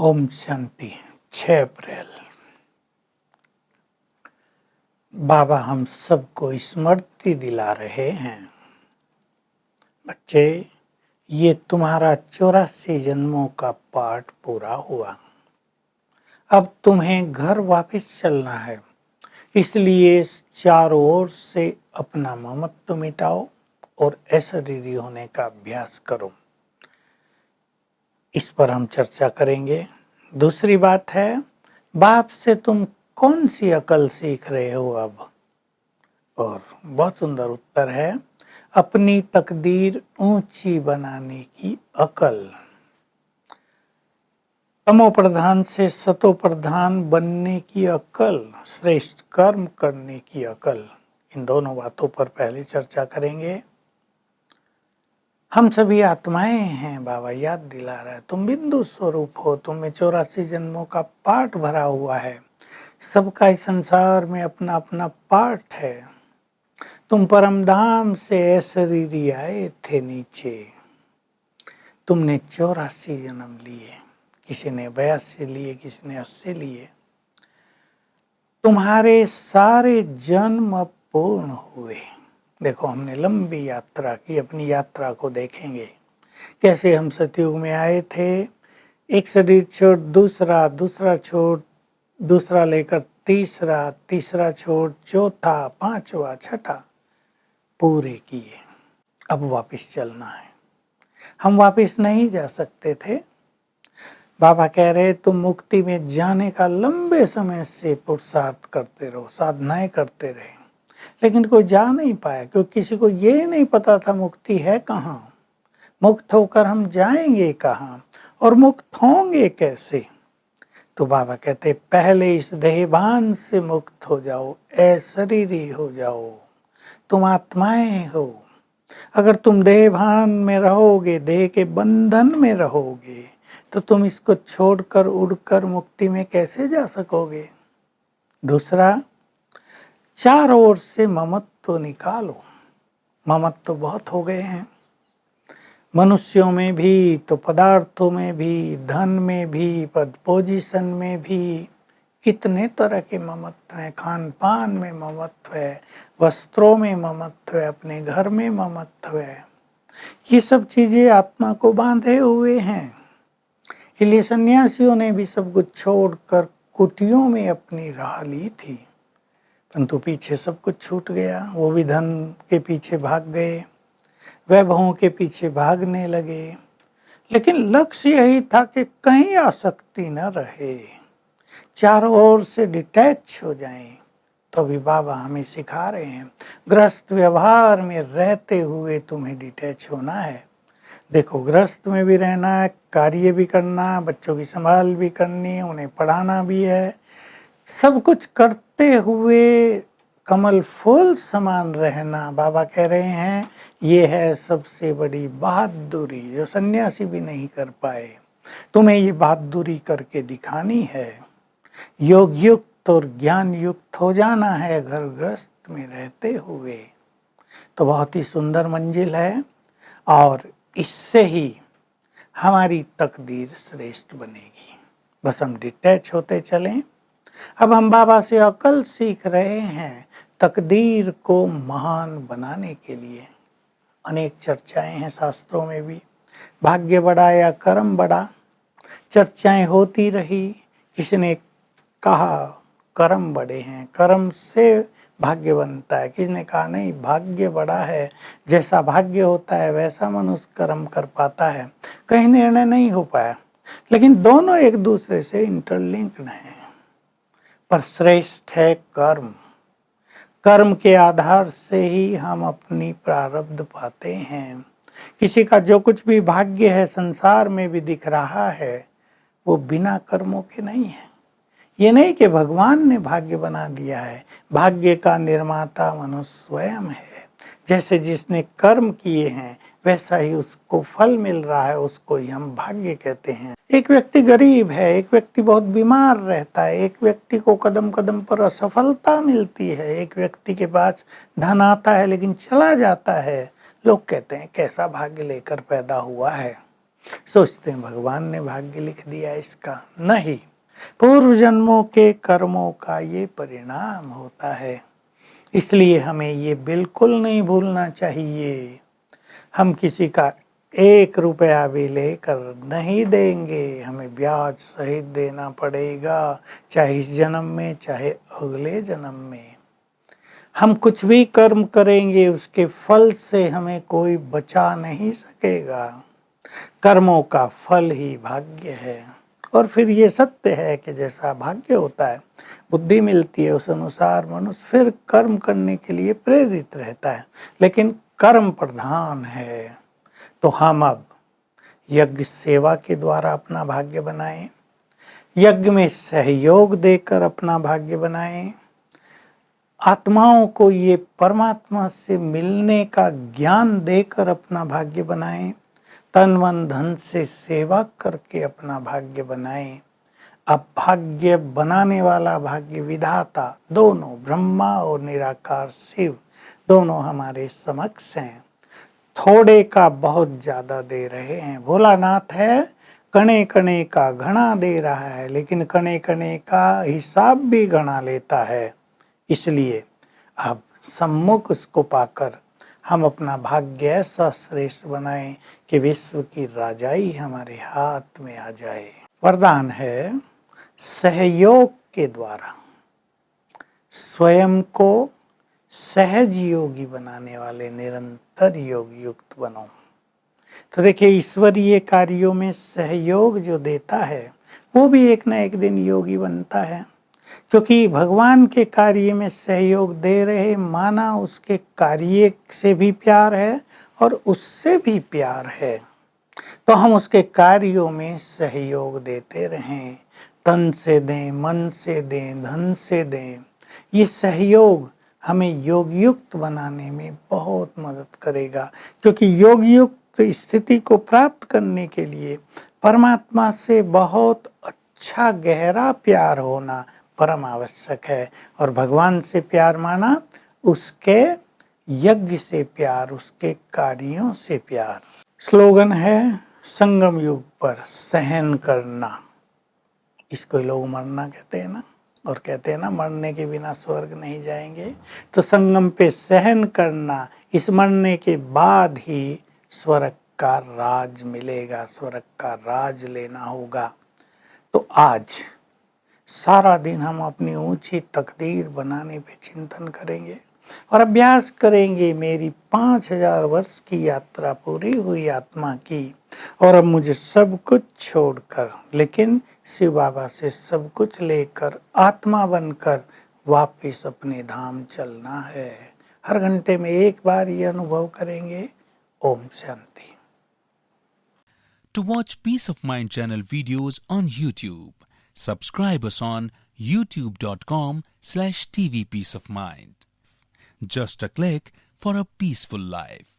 ओम शांति। 6 अप्रैल। बाबा हम सबको स्मृति दिला रहे हैं, बच्चे, ये तुम्हारा 84 जन्मों का पाठ पूरा हुआ। अब तुम्हें घर वापस चलना है, इसलिए चारों ओर से अपना ममत्व मिटाओ और अशरीरी होने का अभ्यास करो। इस पर हम चर्चा करेंगे। दूसरी बात है, बाप से तुम कौन सी अकल सीख रहे हो अब? और बहुत सुंदर उत्तर है, अपनी तकदीर ऊंची बनाने की अकल। तमो प्रधान से सतो प्रधान बनने की अकल, श्रेष्ठ कर्म करने की अकल। इन दोनों बातों पर पहले चर्चा करेंगे। हम सभी आत्माएं हैं, बाबा याद दिला रहा है। तुम बिंदु स्वरूप हो, तुम में 84 जन्मों का पाठ भरा हुआ है। सबका इस संसार में अपना अपना पाठ है। तुम परम धाम से अशरीरी आए थे नीचे। तुमने 84 जन्म लिए, किसी ने 82 लिए, किसी ने 80 लिए। तुम्हारे सारे जन्म अब पूर्ण हुए। देखो, हमने लंबी यात्रा की, अपनी यात्रा को देखेंगे। कैसे हम सतयुग में आए थे, एक शरीर छोड़ दूसरा, दूसरा छोड़ दूसरा लेकर तीसरा, तीसरा छोड़ चौथा, पांचवा, छठा पूरे किए। अब वापस चलना है। हम वापस नहीं जा सकते थे। बाबा कह रहे, तुम मुक्ति में जाने का लंबे समय से पुरुषार्थ करते रहो, साधनाएं करते रहे, लेकिन कोई जा नहीं पाया, क्योंकि किसी को ये नहीं पता था मुक्ति है कहाँ, मुक्त होकर हम जाएंगे कहाँ और मुक्त होंगे कैसे। तो बाबा कहते, पहले इस देहभान से मुक्त हो जाओ, अशरीरी हो जाओ। तुम आत्माएं हो। अगर तुम देहभान में रहोगे, देह के बंधन में रहोगे, तो तुम इसको छोड़कर उड़कर मुक्ति में कैसे जा सकोगे। दूसरा, चारों ओर से ममत्व निकालो। ममत्व बहुत हो गए हैं, मनुष्यों में भी, तो पदार्थों में भी, धन में भी, पद पोजीशन में भी। कितने तरह के ममत्व हैं। खान पान में ममत्व है, वस्त्रों में ममत्व है, अपने घर में ममत्व है। ये सब चीजें आत्मा को बांधे हुए हैं। इसलिए सन्यासियों ने भी सब कुछ छोड़कर कुटियों में अपनी राह ली थी, परंतु पीछे सब कुछ छूट गया। वो भी धन के पीछे भाग गए, वैभवों के पीछे भागने लगे। लेकिन लक्ष्य यही था कि कहीं आसक्ति न रहे, चारों ओर से डिटैच हो जाएं। तो अभी बाबा हमें सिखा रहे हैं, गृहस्थ व्यवहार में रहते हुए तुम्हें डिटैच होना है। देखो, गृहस्थ में भी रहना है, कार्य भी करना, बच्चों की संभाल भी करनी है, उन्हें पढ़ाना भी है। सब कुछ करते हुए कमल फूल समान रहना, बाबा कह रहे हैं, ये है सबसे बड़ी बहादुरी, जो सन्यासी भी नहीं कर पाए। तुम्हें ये बहादुरी करके दिखानी है। योग युक्त और ज्ञान युक्त हो जाना है घर गृहस्थ में रहते हुए। तो बहुत ही सुंदर मंजिल है, और इससे ही हमारी तकदीर श्रेष्ठ बनेगी। बस हम डिटैच होते चलें। अब हम बाबा से अकल सीख रहे हैं, तकदीर को महान बनाने के लिए। अनेक चर्चाएं हैं शास्त्रों में भी, भाग्य बड़ा या कर्म बड़ा। चर्चाएं होती रही। किसी ने कहा कर्म बड़े हैं, कर्म से भाग्य बनता है। किसी ने कहा नहीं, भाग्य बड़ा है, जैसा भाग्य होता है वैसा मनुष्य कर्म कर पाता है। कहीं निर्णय नहीं हो पाया, लेकिन दोनों एक दूसरे से इंटरलिंक्ड हैं। पर श्रेष्ठ है कर्म। कर्म के आधार से ही हम अपनी प्रारब्ध पाते हैं। किसी का जो कुछ भी भाग्य है संसार में भी दिख रहा है, वो बिना कर्मों के नहीं है। ये नहीं कि भगवान ने भाग्य बना दिया है, भाग्य का निर्माता मनुष्य स्वयं है। जैसे जिसने कर्म किए हैं वैसा ही उसको फल मिल रहा है, उसको ही हम भाग्य कहते हैं। एक व्यक्ति गरीब है, एक व्यक्ति बहुत बीमार रहता है, एक व्यक्ति को कदम कदम पर असफलता मिलती है, एक व्यक्ति के पास धन आता है लेकिन चला जाता है। लोग कहते हैं कैसा भाग्य लेकर पैदा हुआ है। सोचते हैं भगवान ने भाग्य लिख दिया इसका, नहीं, पूर्व जन्मों के कर्मों का ये परिणाम होता है। इसलिए हमें ये बिल्कुल नहीं भूलना चाहिए। हम किसी का 1 रुपया भी लेकर नहीं देंगे, हमें ब्याज सहित देना पड़ेगा, चाहे इस जन्म में चाहे अगले जन्म में। हम कुछ भी कर्म करेंगे उसके फल से हमें कोई बचा नहीं सकेगा। कर्मों का फल ही भाग्य है। और फिर ये सत्य है कि जैसा भाग्य होता है, बुद्धि मिलती है, उस अनुसार मनुष्य फिर कर्म करने के लिए प्रेरित रहता है। लेकिन कर्म प्रधान है, तो हम अब यज्ञ सेवा के द्वारा अपना भाग्य बनाएं, यज्ञ में सहयोग देकर अपना भाग्य बनाएं, आत्माओं को ये परमात्मा से मिलने का ज्ञान देकर अपना भाग्य बनाएं, तन मन धन से सेवा करके अपना भाग्य बनाएं। अब भाग्य बनाने वाला भाग्य विधाता दोनों ब्रह्मा और निराकार शिव दोनों हमारे समक्ष हैं। थोड़े का बहुत ज्यादा दे रहे हैं। भोलानाथ है, कणे कणे का घना दे रहा है, लेकिन कणे कणे का हिसाब भी घना लेता है। इसलिए अब सम्मुख उसको पाकर हम अपना भाग्य ऐसा श्रेष्ठ बनाएं कि विश्व की राजाई हमारे हाथ में आ जाए। वरदान है, सहयोग के द्वारा स्वयं को सहज योगी बनाने वाले निरंतर योग युक्त बनो। तो देखिए, ईश्वरीय कार्यों में सहयोग जो देता है वो भी एक न एक दिन योगी बनता है, क्योंकि भगवान के कार्य में सहयोग दे रहे माना उसके कार्य से भी प्यार है और उससे भी प्यार है, तो हम उसके कार्यों में सहयोग देते रहें। तन से दें, मन से दें, धन से दें। ये सहयोग हमें योग युक्त बनाने में बहुत मदद करेगा, क्योंकि योग युक्त स्थिति को प्राप्त करने के लिए परमात्मा से बहुत अच्छा गहरा प्यार होना परम आवश्यक है। और भगवान से प्यार माना उसके यज्ञ से प्यार, उसके कार्यों से प्यार। स्लोगन है, संगम युग पर सहन करना। इसको लोग मरना कहते हैं ना, और कहते हैं ना मरने के बिना स्वर्ग नहीं जाएंगे। तो संगम पे सहन करना, इस मरने के बाद ही स्वर्ग का राज मिलेगा, स्वर्ग का राज लेना होगा। तो आज सारा दिन हम अपनी ऊंची तकदीर बनाने पे चिंतन करेंगे और अभ्यास करेंगे। मेरी 5000 वर्ष की यात्रा पूरी हुई आत्मा की, और अब मुझे सब कुछ छोड़कर, लेकिन शिव बाबा से सब कुछ लेकर आत्मा बनकर वापस अपने धाम चलना है। हर घंटे में एक बार ये अनुभव करेंगे। Om Shanti. To watch Peace of Mind channel videos on YouTube, subscribe us on youtube.com/tvpeaceofmind. Just a click for a peaceful life.